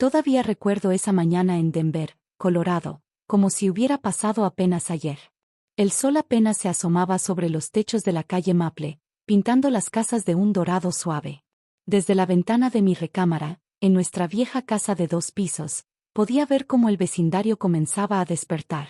Todavía recuerdo esa mañana en Denver, Colorado, como si hubiera pasado apenas ayer. El sol apenas se asomaba sobre los techos de la calle Maple, pintando las casas de un dorado suave. Desde la ventana de mi recámara, en nuestra vieja casa de 2 pisos, podía ver cómo el vecindario comenzaba a despertar.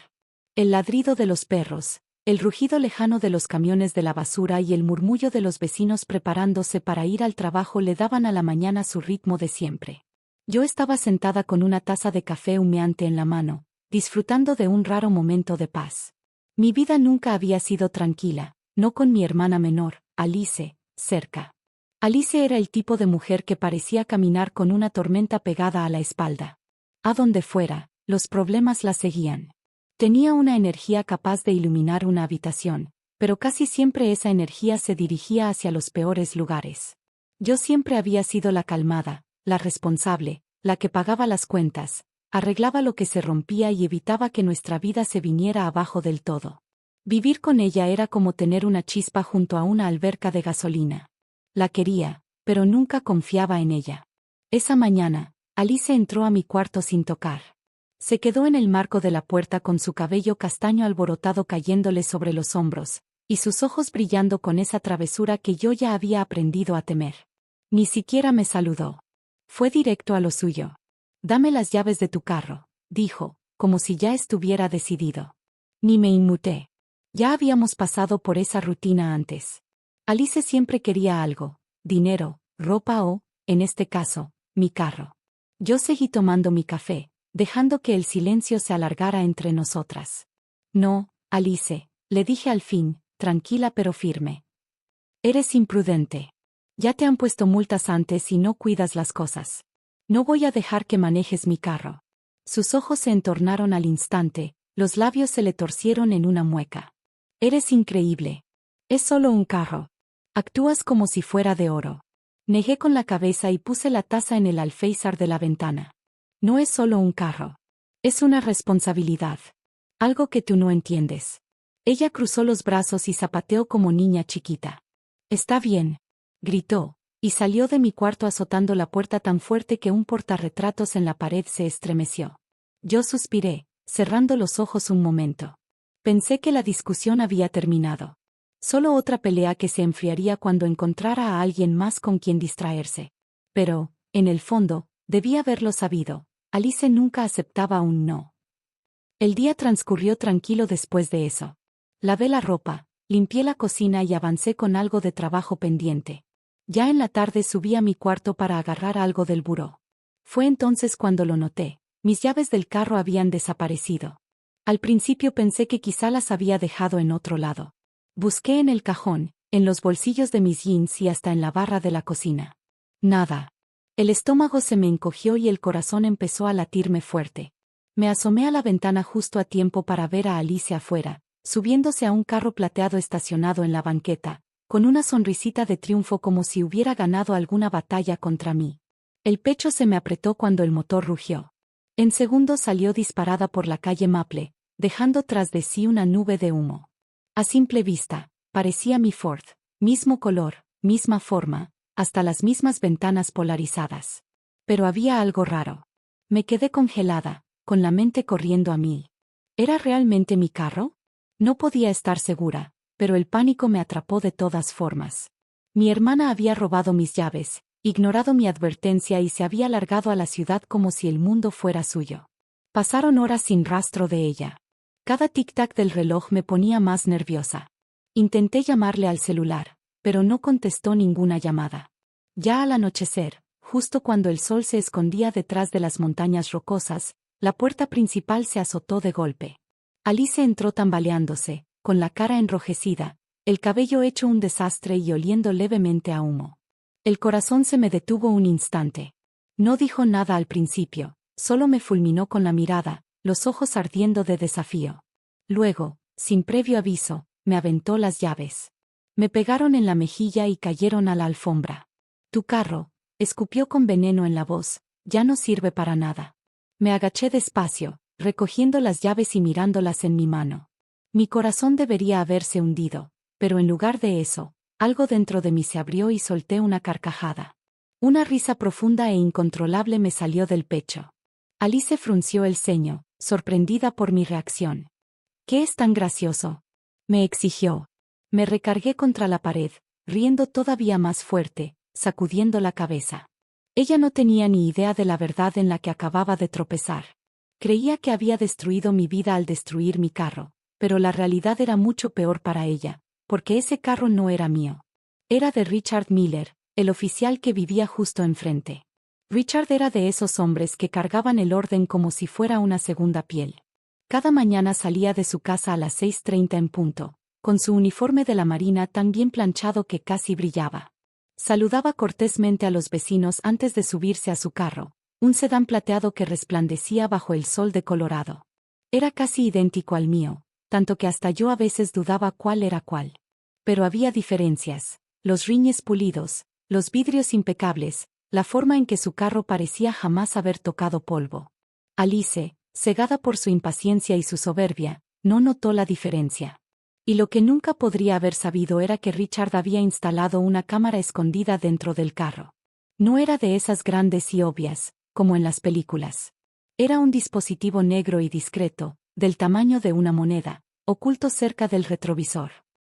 El ladrido de los perros, el rugido lejano de los camiones de la basura y el murmullo de los vecinos preparándose para ir al trabajo le daban a la mañana su ritmo de siempre. Yo estaba sentada con una taza de café humeante en la mano, disfrutando de un raro momento de paz. Mi vida nunca había sido tranquila, no con mi hermana menor, Alice, cerca. Alice era el tipo de mujer que parecía caminar con una tormenta pegada a la espalda. A donde fuera, los problemas la seguían. Tenía una energía capaz de iluminar una habitación, pero casi siempre esa energía se dirigía hacia los peores lugares. Yo siempre había sido la calmada, la responsable, la que pagaba las cuentas, arreglaba lo que se rompía y evitaba que nuestra vida se viniera abajo del todo. Vivir con ella era como tener una chispa junto a una alberca de gasolina. La quería, pero nunca confiaba en ella. Esa mañana, Alice entró a mi cuarto sin tocar. Se quedó en el marco de la puerta con su cabello castaño alborotado cayéndole sobre los hombros, y sus ojos brillando con esa travesura que yo ya había aprendido a temer. Ni siquiera me saludó. Fue directo a lo suyo. «Dame las llaves de tu carro», dijo, como si ya estuviera decidido. Ni me inmuté. Ya habíamos pasado por esa rutina antes. Alice siempre quería algo, dinero, ropa o, en este caso, mi carro. Yo seguí tomando mi café, dejando que el silencio se alargara entre nosotras. «No, Alice», le dije al fin, tranquila pero firme. «Eres imprudente. Ya te han puesto multas antes y no cuidas las cosas. No voy a dejar que manejes mi carro». Sus ojos se entornaron al instante, los labios se le torcieron en una mueca. «Eres increíble. Es solo un carro. Actúas como si fuera de oro». Negué con la cabeza y puse la taza en el alféizar de la ventana. «No es solo un carro. Es una responsabilidad. Algo que tú no entiendes». Ella cruzó los brazos y zapateó como niña chiquita. «Está bien», gritó, y salió de mi cuarto azotando la puerta tan fuerte que un portarretratos en la pared se estremeció. Yo suspiré, cerrando los ojos un momento. Pensé que la discusión había terminado. Solo otra pelea que se enfriaría cuando encontrara a alguien más con quien distraerse. Pero, en el fondo, debía haberlo sabido. Alice nunca aceptaba un no. El día transcurrió tranquilo después de eso. Lavé la ropa, limpié la cocina y avancé con algo de trabajo pendiente. Ya en la tarde subí a mi cuarto para agarrar algo del buró. Fue entonces cuando lo noté. Mis llaves del carro habían desaparecido. Al principio pensé que quizá las había dejado en otro lado. Busqué en el cajón, en los bolsillos de mis jeans y hasta en la barra de la cocina. Nada. El estómago se me encogió y el corazón empezó a latirme fuerte. Me asomé a la ventana justo a tiempo para ver a Alice afuera, subiéndose a un carro plateado estacionado en la banqueta, con una sonrisita de triunfo como si hubiera ganado alguna batalla contra mí. El pecho se me apretó cuando el motor rugió. En segundos salió disparada por la calle Maple, dejando tras de sí una nube de humo. A simple vista, parecía mi Ford, mismo color, misma forma, hasta las mismas ventanas polarizadas. Pero había algo raro. Me quedé congelada, con la mente corriendo a mí. ¿Era realmente mi carro? No podía estar segura, pero el pánico me atrapó de todas formas. Mi hermana había robado mis llaves, ignorado mi advertencia y se había largado a la ciudad como si el mundo fuera suyo. Pasaron horas sin rastro de ella. Cada tic-tac del reloj me ponía más nerviosa. Intenté llamarle al celular, pero no contestó ninguna llamada. Ya al anochecer, justo cuando el sol se escondía detrás de las montañas rocosas, la puerta principal se azotó de golpe. Alice entró tambaleándose, con la cara enrojecida, el cabello hecho un desastre y oliendo levemente a humo. El corazón se me detuvo un instante. No dijo nada al principio, solo me fulminó con la mirada, los ojos ardiendo de desafío. Luego, sin previo aviso, me aventó las llaves. Me pegaron en la mejilla y cayeron a la alfombra. «Tu carro», escupió con veneno en la voz, «ya no sirve para nada». Me agaché despacio, recogiendo las llaves y mirándolas en mi mano. Mi corazón debería haberse hundido, pero en lugar de eso, algo dentro de mí se abrió y solté una carcajada. Una risa profunda e incontrolable me salió del pecho. Alice frunció el ceño, sorprendida por mi reacción. ¿Qué es tan gracioso?, me exigió. Me recargué contra la pared, riendo todavía más fuerte, sacudiendo la cabeza. Ella no tenía ni idea de la verdad en la que acababa de tropezar. Creía que había destruido mi vida al destruir mi carro, pero la realidad era mucho peor para ella, porque ese carro no era mío. Era de Richard Miller, el oficial que vivía justo enfrente. Richard era de esos hombres que cargaban el orden como si fuera una segunda piel. Cada mañana salía de su casa a las 6:30 en punto, con su uniforme de la marina tan bien planchado que casi brillaba. Saludaba cortésmente a los vecinos antes de subirse a su carro, un sedán plateado que resplandecía bajo el sol de Colorado. Era casi idéntico al mío, tanto que hasta yo a veces dudaba cuál era cuál. Pero había diferencias: los rines pulidos, los vidrios impecables, la forma en que su carro parecía jamás haber tocado polvo. Alice, cegada por su impaciencia y su soberbia, no notó la diferencia. Y lo que nunca podría haber sabido era que Richard había instalado una cámara escondida dentro del carro. No era de esas grandes y obvias, como en las películas. Era un dispositivo negro y discreto, del tamaño de una moneda, oculto cerca del retrovisor.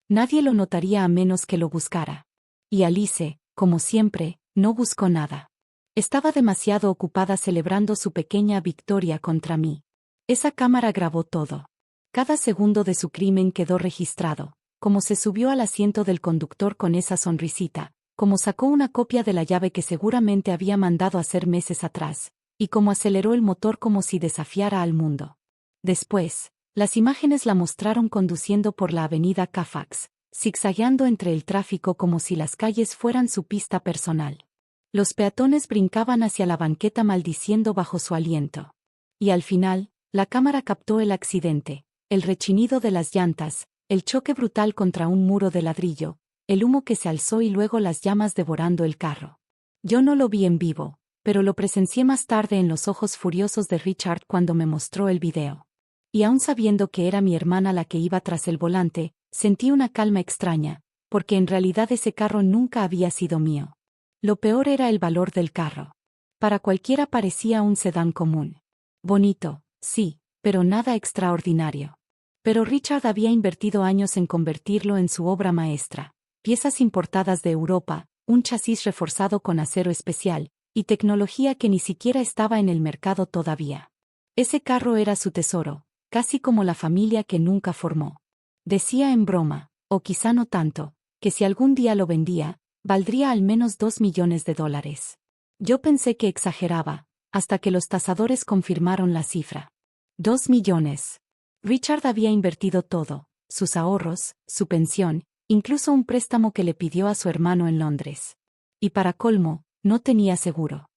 Nadie lo notaría a menos que lo buscara. Y Alice, como siempre, no buscó nada. Estaba demasiado ocupada celebrando su pequeña victoria contra mí. Esa cámara grabó todo. Cada segundo de su crimen quedó registrado, cómo se subió al asiento del conductor con esa sonrisita, cómo sacó una copia de la llave que seguramente había mandado hacer meses atrás, y cómo aceleró el motor como si desafiara al mundo. Después, las imágenes la mostraron conduciendo por la avenida Cafax, zigzagueando entre el tráfico como si las calles fueran su pista personal. Los peatones brincaban hacia la banqueta maldiciendo bajo su aliento. Y al final, la cámara captó el accidente, el rechinido de las llantas, el choque brutal contra un muro de ladrillo, el humo que se alzó y luego las llamas devorando el carro. Yo no lo vi en vivo, pero lo presencié más tarde en los ojos furiosos de Richard cuando me mostró el video. Y aun sabiendo que era mi hermana la que iba tras el volante, sentí una calma extraña, porque en realidad ese carro nunca había sido mío. Lo peor era el valor del carro. Para cualquiera parecía un sedán común. Bonito, sí, pero nada extraordinario. Pero Richard había invertido años en convertirlo en su obra maestra. Piezas importadas de Europa, un chasis reforzado con acero especial, y tecnología que ni siquiera estaba en el mercado todavía. Ese carro era su tesoro, casi como la familia que nunca formó. Decía en broma, o quizá no tanto, que si algún día lo vendía, valdría al menos $2 millones. Yo pensé que exageraba, hasta que los tasadores confirmaron la cifra. 2 millones. Richard había invertido todo, sus ahorros, su pensión, incluso un préstamo que le pidió a su hermano en Londres. Y para colmo, no tenía seguro.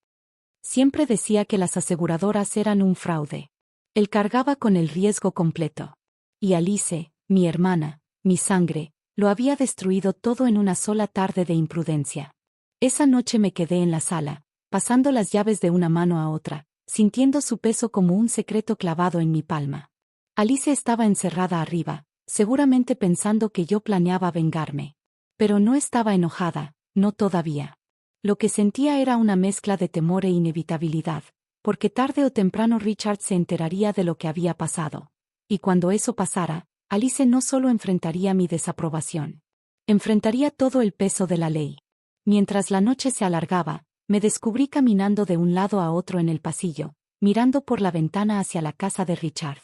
Siempre decía que las aseguradoras eran un fraude. Él cargaba con el riesgo completo. Y Alice, mi hermana, mi sangre, lo había destruido todo en una sola tarde de imprudencia. Esa noche me quedé en la sala, pasando las llaves de una mano a otra, sintiendo su peso como un secreto clavado en mi palma. Alice estaba encerrada arriba, seguramente pensando que yo planeaba vengarme. Pero no estaba enojada, no todavía. Lo que sentía era una mezcla de temor e inevitabilidad, porque tarde o temprano Richard se enteraría de lo que había pasado. Y cuando eso pasara, Alice no solo enfrentaría mi desaprobación. Enfrentaría todo el peso de la ley. Mientras la noche se alargaba, me descubrí caminando de un lado a otro en el pasillo, mirando por la ventana hacia la casa de Richard.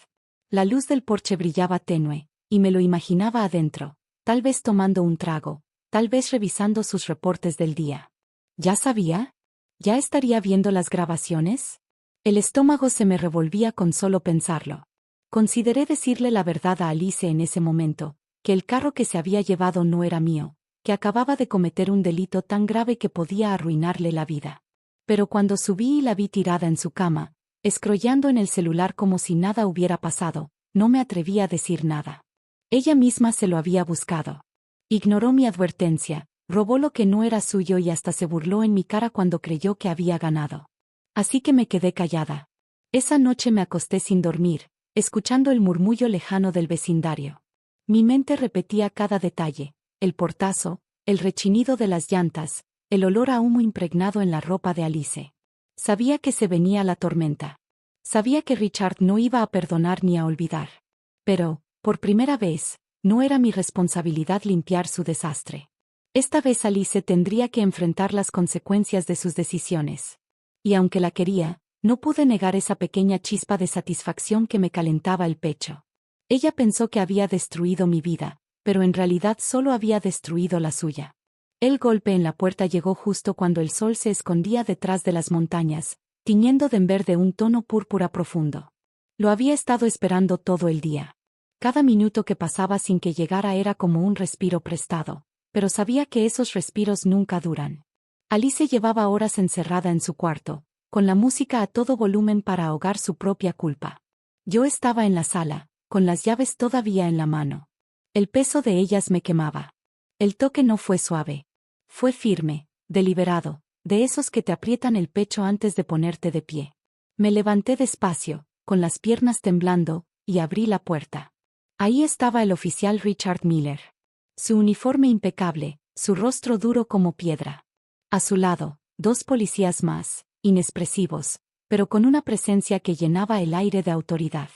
La luz del porche brillaba tenue, y me lo imaginaba adentro, tal vez tomando un trago, tal vez revisando sus reportes del día. ¿Ya sabía? ¿Ya estaría viendo las grabaciones? El estómago se me revolvía con solo pensarlo. Consideré decirle la verdad a Alice en ese momento, que el carro que se había llevado no era mío, que acababa de cometer un delito tan grave que podía arruinarle la vida. Pero cuando subí y la vi tirada en su cama, escrollando en el celular como si nada hubiera pasado, no me atreví a decir nada. Ella misma se lo había buscado. Ignoró mi advertencia, robó lo que no era suyo y hasta se burló en mi cara cuando creyó que había ganado. Así que me quedé callada. Esa noche me acosté sin dormir, escuchando el murmullo lejano del vecindario. Mi mente repetía cada detalle: el portazo, el rechinido de las llantas, el olor a humo impregnado en la ropa de Alice. Sabía que se venía la tormenta. Sabía que Richard no iba a perdonar ni a olvidar. Pero, por primera vez, no era mi responsabilidad limpiar su desastre. Esta vez Alice tendría que enfrentar las consecuencias de sus decisiones. Y aunque la quería, no pude negar esa pequeña chispa de satisfacción que me calentaba el pecho. Ella pensó que había destruido mi vida, pero en realidad solo había destruido la suya. El golpe en la puerta llegó justo cuando el sol se escondía detrás de las montañas, tiñendo Denver de un tono púrpura profundo. Lo había estado esperando todo el día. Cada minuto que pasaba sin que llegara era como un respiro prestado, pero sabía que esos respiros nunca duran. Alice llevaba horas encerrada en su cuarto, con la música a todo volumen para ahogar su propia culpa. Yo estaba en la sala, con las llaves todavía en la mano. El peso de ellas me quemaba. El toque no fue suave. Fue firme, deliberado, de esos que te aprietan el pecho antes de ponerte de pie. Me levanté despacio, con las piernas temblando, y abrí la puerta. Ahí estaba el oficial Richard Miller. Su uniforme impecable, su rostro duro como piedra. A su lado, dos policías más, inexpresivos, pero con una presencia que llenaba el aire de autoridad.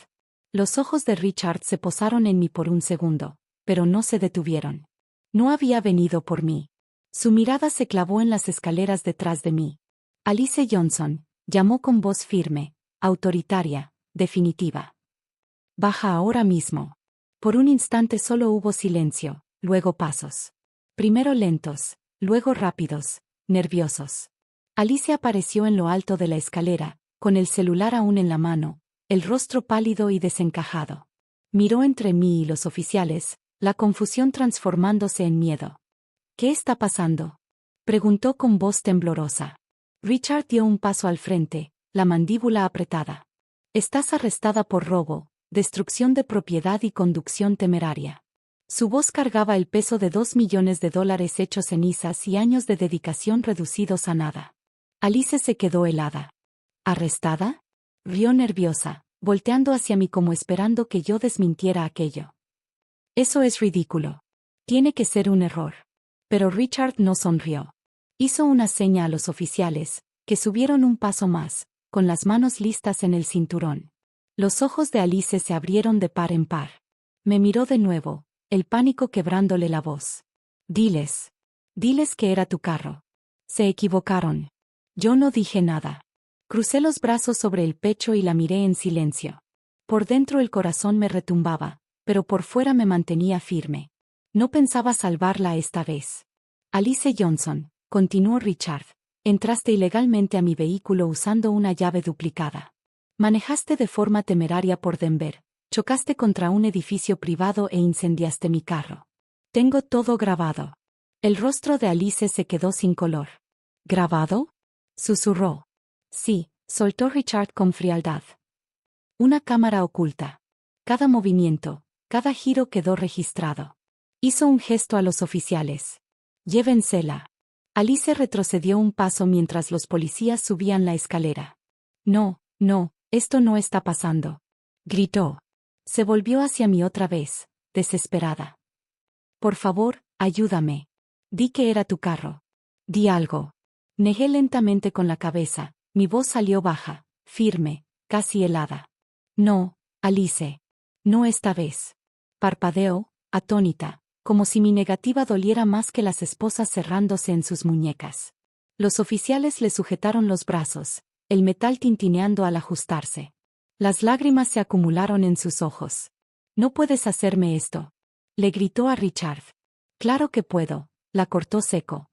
Los ojos de Richard se posaron en mí por un segundo, pero no se detuvieron. No había venido por mí. Su mirada se clavó en las escaleras detrás de mí. Alice Johnson, llamó con voz firme, autoritaria, definitiva. Baja ahora mismo. Por un instante solo hubo silencio, luego pasos. Primero lentos, luego rápidos, nerviosos. Alice apareció en lo alto de la escalera, con el celular aún en la mano, el rostro pálido y desencajado. Miró entre mí y los oficiales, la confusión transformándose en miedo. ¿Qué está pasando?, preguntó con voz temblorosa. Richard dio un paso al frente, la mandíbula apretada. Estás arrestada por robo, destrucción de propiedad y conducción temeraria. Su voz cargaba el peso de $2 millones hechos cenizas y años de dedicación reducidos a nada. Alice se quedó helada. ¿Arrestada?, rió nerviosa, volteando hacia mí como esperando que yo desmintiera aquello. Eso es ridículo. Tiene que ser un error. Pero Richard no sonrió. Hizo una seña a los oficiales, que subieron un paso más, con las manos listas en el cinturón. Los ojos de Alice se abrieron de par en par. Me miró de nuevo, el pánico quebrándole la voz. Diles que era tu carro. Se equivocaron. Yo no dije nada. Crucé los brazos sobre el pecho y la miré en silencio. Por dentro el corazón me retumbaba, pero por fuera me mantenía firme. No pensaba salvarla esta vez. Alice Johnson, continuó Richard, entraste ilegalmente a mi vehículo usando una llave duplicada. Manejaste de forma temeraria por Denver, chocaste contra un edificio privado e incendiaste mi carro. Tengo todo grabado. El rostro de Alice se quedó sin color. ¿Grabado?, susurró. Sí, soltó Richard con frialdad. Una cámara oculta. Cada movimiento, cada giro quedó registrado. Hizo un gesto a los oficiales. Llévensela. Alice retrocedió un paso mientras los policías subían la escalera. No, esto no está pasando. Gritó. Se volvió hacia mí otra vez, desesperada. Por favor, ayúdame. Di que era tu carro. Di algo. Negué lentamente con la cabeza, mi voz salió baja, firme, casi helada. No, Alice. No esta vez. Parpadeó, atónita, como si mi negativa doliera más que las esposas cerrándose en sus muñecas. Los oficiales le sujetaron los brazos, el metal tintineando al ajustarse. Las lágrimas se acumularon en sus ojos. No puedes hacerme esto, le gritó a Richard. Claro que puedo, la cortó seco.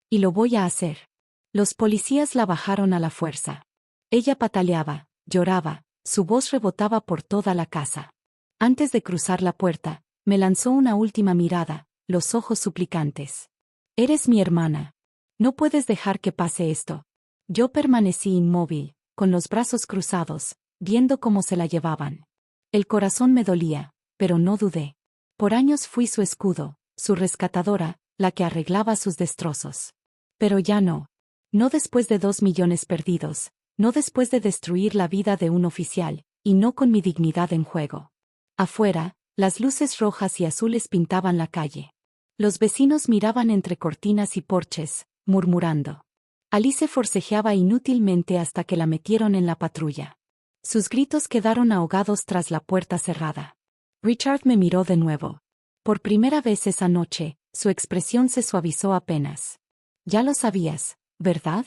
Y lo voy a hacer. Los policías la bajaron a la fuerza. Ella pataleaba, lloraba, su voz rebotaba por toda la casa. Antes de cruzar la puerta, me lanzó una última mirada, los ojos suplicantes. Eres mi hermana. No puedes dejar que pase esto. Yo permanecí inmóvil, con los brazos cruzados, viendo cómo se la llevaban. El corazón me dolía, pero no dudé. Por años fui su escudo, su rescatadora, la que arreglaba sus destrozos. Pero ya no. No después de 2 millones perdidos, no después de destruir la vida de un oficial, y no con mi dignidad en juego. Afuera, las luces rojas y azules pintaban la calle. Los vecinos miraban entre cortinas y porches, murmurando. Alice forcejeaba inútilmente hasta que la metieron en la patrulla. Sus gritos quedaron ahogados tras la puerta cerrada. Richard me miró de nuevo. Por primera vez esa noche, su expresión se suavizó apenas. «Ya lo sabías, ¿verdad?»,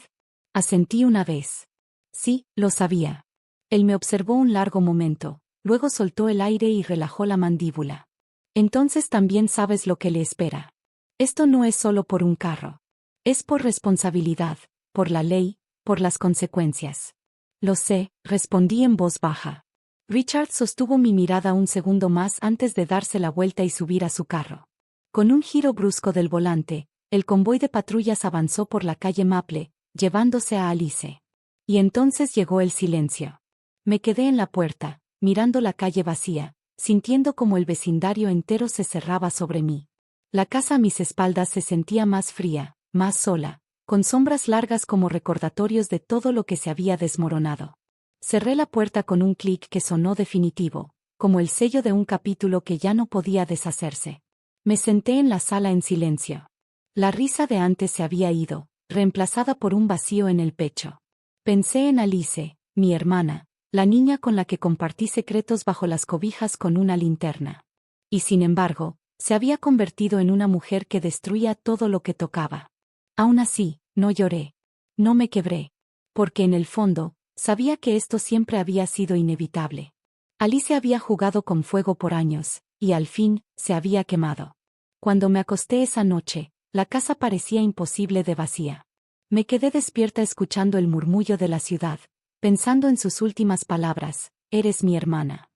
asentí una vez. Sí, lo sabía. Él me observó un largo momento, luego soltó el aire y relajó la mandíbula. «Entonces también sabes lo que le espera. Esto no es solo por un carro. Es por responsabilidad, por la ley, por las consecuencias». «Lo sé», respondí en voz baja. Richard sostuvo mi mirada un segundo más antes de darse la vuelta y subir a su carro. Con un giro brusco del volante, el convoy de patrullas avanzó por la calle Maple, llevándose a Alice. Y entonces llegó el silencio. Me quedé en la puerta, mirando la calle vacía, sintiendo como el vecindario entero se cerraba sobre mí. La casa a mis espaldas se sentía más fría, más sola, con sombras largas como recordatorios de todo lo que se había desmoronado. Cerré la puerta con un clic que sonó definitivo, como el sello de un capítulo que ya no podía deshacerse. Me senté en la sala en silencio. La risa de antes se había ido, reemplazada por un vacío en el pecho. Pensé en Alice, mi hermana, la niña con la que compartí secretos bajo las cobijas con una linterna. Y sin embargo, se había convertido en una mujer que destruía todo lo que tocaba. Aún así, no lloré. No me quebré. Porque en el fondo, sabía que esto siempre había sido inevitable. Alice había jugado con fuego por años, y al fin, se había quemado. Cuando me acosté esa noche, la casa parecía imposible de vacía. Me quedé despierta escuchando el murmullo de la ciudad, pensando en sus últimas palabras: «Eres mi hermana».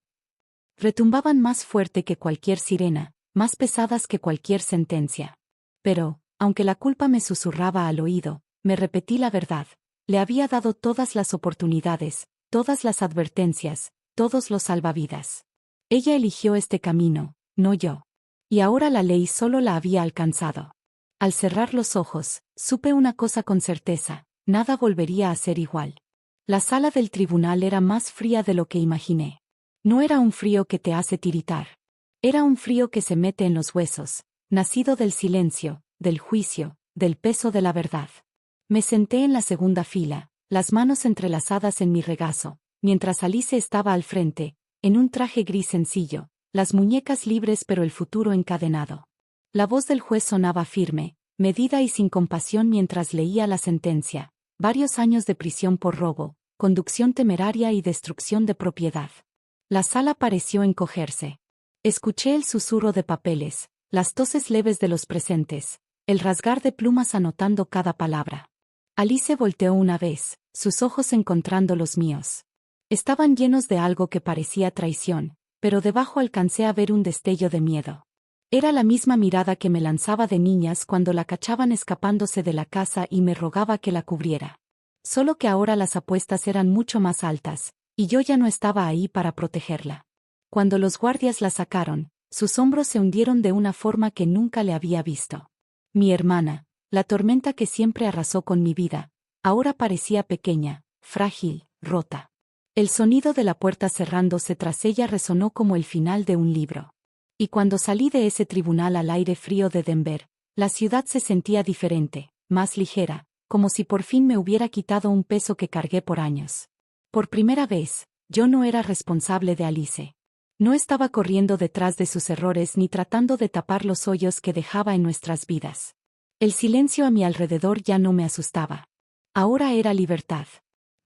Retumbaban más fuerte que cualquier sirena, más pesadas que cualquier sentencia. Pero, aunque la culpa me susurraba al oído, me repetí la verdad. Le había dado todas las oportunidades, todas las advertencias, todos los salvavidas. Ella eligió este camino, no yo. Y ahora la ley solo la había alcanzado. Al cerrar los ojos, supe una cosa con certeza: nada volvería a ser igual. La sala del tribunal era más fría de lo que imaginé. No era un frío que te hace tiritar. Era un frío que se mete en los huesos, nacido del silencio, del juicio, del peso de la verdad. Me senté en la segunda fila, las manos entrelazadas en mi regazo, mientras Alice estaba al frente, en un traje gris sencillo, las muñecas libres pero el futuro encadenado. La voz del juez sonaba firme, medida y sin compasión mientras leía la sentencia: varios años de prisión por robo, conducción temeraria y destrucción de propiedad. La sala pareció encogerse. Escuché el susurro de papeles, las toses leves de los presentes, el rasgar de plumas anotando cada palabra. Alice volteó una vez, sus ojos encontrando los míos. Estaban llenos de algo que parecía traición, pero debajo alcancé a ver un destello de miedo. Era la misma mirada que me lanzaba de niñas cuando la cachaban escapándose de la casa y me rogaba que la cubriera. Solo que ahora las apuestas eran mucho más altas, y yo ya no estaba ahí para protegerla. Cuando los guardias la sacaron, sus hombros se hundieron de una forma que nunca le había visto. Mi hermana, la tormenta que siempre arrasó con mi vida, ahora parecía pequeña, frágil, rota. El sonido de la puerta cerrándose tras ella resonó como el final de un libro. Y cuando salí de ese tribunal al aire frío de Denver, la ciudad se sentía diferente, más ligera, como si por fin me hubiera quitado un peso que cargué por años. Por primera vez, yo no era responsable de Alice. No estaba corriendo detrás de sus errores ni tratando de tapar los hoyos que dejaba en nuestras vidas. El silencio a mi alrededor ya no me asustaba. Ahora era libertad.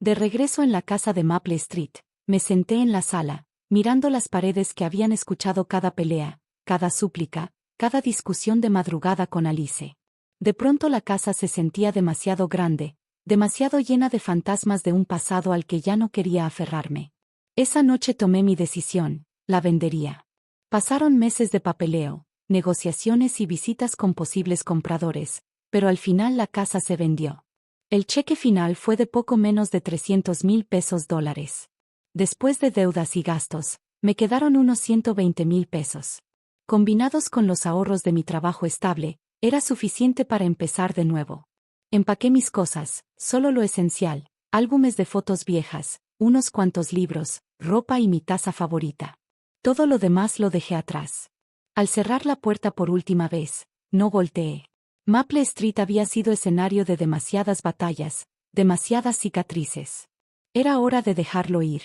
De regreso en la casa de Maple Street, me senté en la sala, mirando las paredes que habían escuchado cada pelea, cada súplica, cada discusión de madrugada con Alice. De pronto la casa se sentía demasiado grande, demasiado llena de fantasmas de un pasado al que ya no quería aferrarme. Esa noche tomé mi decisión: la vendería. Pasaron meses de papeleo, negociaciones y visitas con posibles compradores, pero al final la casa se vendió. El cheque final fue de poco menos de $300,000. Después de deudas y gastos, me quedaron unos $120,000. Combinados con los ahorros de mi trabajo estable, era suficiente para empezar de nuevo. Empaqué mis cosas, solo lo esencial: álbumes de fotos viejas, unos cuantos libros, ropa y mi taza favorita. Todo lo demás lo dejé atrás. Al cerrar la puerta por última vez, no volteé. Maple Street había sido escenario de demasiadas batallas, demasiadas cicatrices. Era hora de dejarlo ir.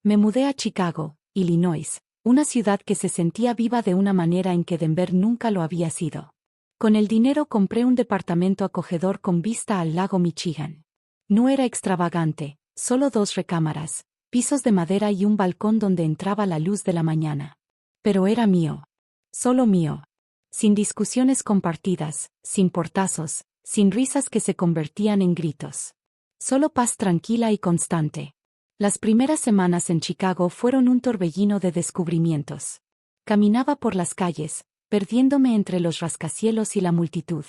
Me mudé a Chicago, Illinois, una ciudad que se sentía viva de una manera en que Denver nunca lo había sido. Con el dinero compré un departamento acogedor con vista al lago Michigan. No era extravagante, solo 2 recámaras, pisos de madera y un balcón donde entraba la luz de la mañana. Pero era mío. Solo mío. Sin discusiones compartidas, sin portazos, sin risas que se convertían en gritos. Solo paz tranquila y constante. Las primeras semanas en Chicago fueron un torbellino de descubrimientos. Caminaba por las calles, perdiéndome entre los rascacielos y la multitud.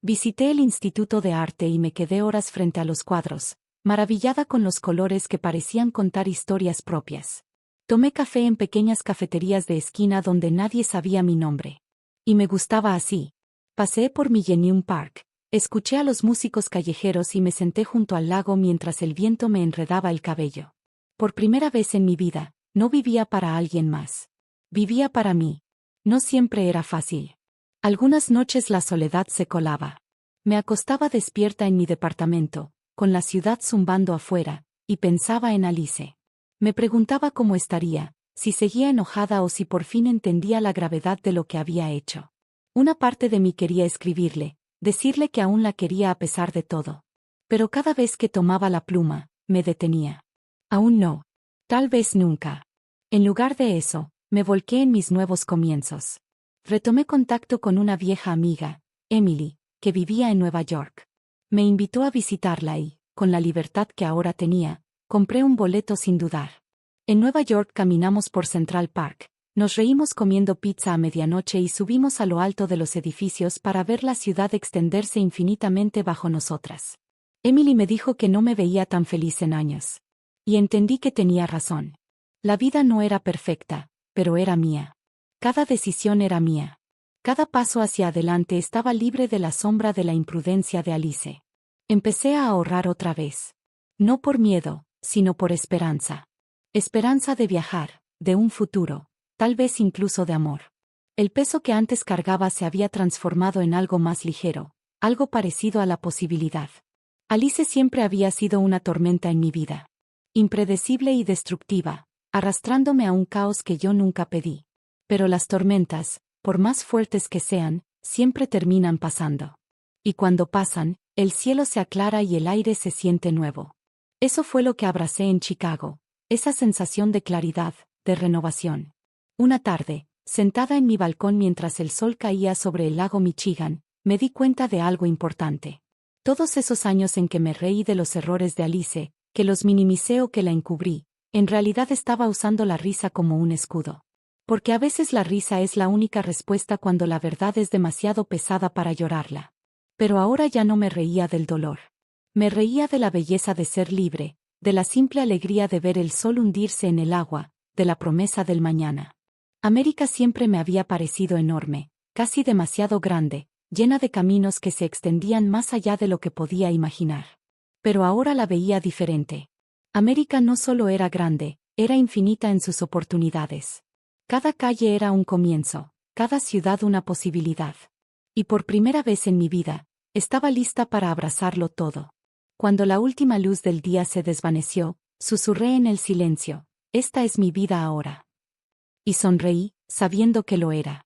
Visité el Instituto de Arte y me quedé horas frente a los cuadros, maravillada con los colores que parecían contar historias propias. Tomé café en pequeñas cafeterías de esquina donde nadie sabía mi nombre. Y me gustaba así. Paseé por Millennium Park, escuché a los músicos callejeros y me senté junto al lago mientras el viento me enredaba el cabello. Por primera vez en mi vida, no vivía para alguien más. Vivía para mí. No siempre era fácil. Algunas noches la soledad se colaba. Me acostaba despierta en mi departamento, con la ciudad zumbando afuera, y pensaba en Alice. Me preguntaba cómo estaría, si seguía enojada o si por fin entendía la gravedad de lo que había hecho. Una parte de mí quería escribirle, decirle que aún la quería a pesar de todo. Pero cada vez que tomaba la pluma, me detenía. Aún no. Tal vez nunca. En lugar de eso, me volqué en mis nuevos comienzos. Retomé contacto con una vieja amiga, Emily, que vivía en Nueva York. Me invitó a visitarla y, con la libertad que ahora tenía, compré un boleto sin dudar. En Nueva York caminamos por Central Park, nos reímos comiendo pizza a medianoche y subimos a lo alto de los edificios para ver la ciudad extenderse infinitamente bajo nosotras. Emily me dijo que no me veía tan feliz en años. Y entendí que tenía razón. La vida no era perfecta, pero era mía. Cada decisión era mía. Cada paso hacia adelante estaba libre de la sombra de la imprudencia de Alice. Empecé a ahorrar otra vez. No por miedo, sino por esperanza. Esperanza de viajar, de un futuro, tal vez incluso de amor. El peso que antes cargaba se había transformado en algo más ligero, algo parecido a la posibilidad. Alice siempre había sido una tormenta en mi vida. Impredecible y destructiva, arrastrándome a un caos que yo nunca pedí. Pero las tormentas, por más fuertes que sean, siempre terminan pasando. Y cuando pasan, el cielo se aclara y el aire se siente nuevo. Eso fue lo que abracé en Chicago. Esa sensación de claridad, de renovación. Una tarde, sentada en mi balcón mientras el sol caía sobre el lago Michigan, me di cuenta de algo importante. Todos esos años en que me reí de los errores de Alice, que los minimicé o que la encubrí, en realidad estaba usando la risa como un escudo. Porque a veces la risa es la única respuesta cuando la verdad es demasiado pesada para llorarla. Pero ahora ya no me reía del dolor. Me reía de la belleza de ser libre, de la simple alegría de ver el sol hundirse en el agua, de la promesa del mañana. América siempre me había parecido enorme, casi demasiado grande, llena de caminos que se extendían más allá de lo que podía imaginar. Pero ahora la veía diferente. América no solo era grande, era infinita en sus oportunidades. Cada calle era un comienzo, cada ciudad una posibilidad. Y por primera vez en mi vida, estaba lista para abrazarlo todo. Cuando la última luz del día se desvaneció, susurré en el silencio, esta es mi vida ahora. Y sonreí, sabiendo que lo era.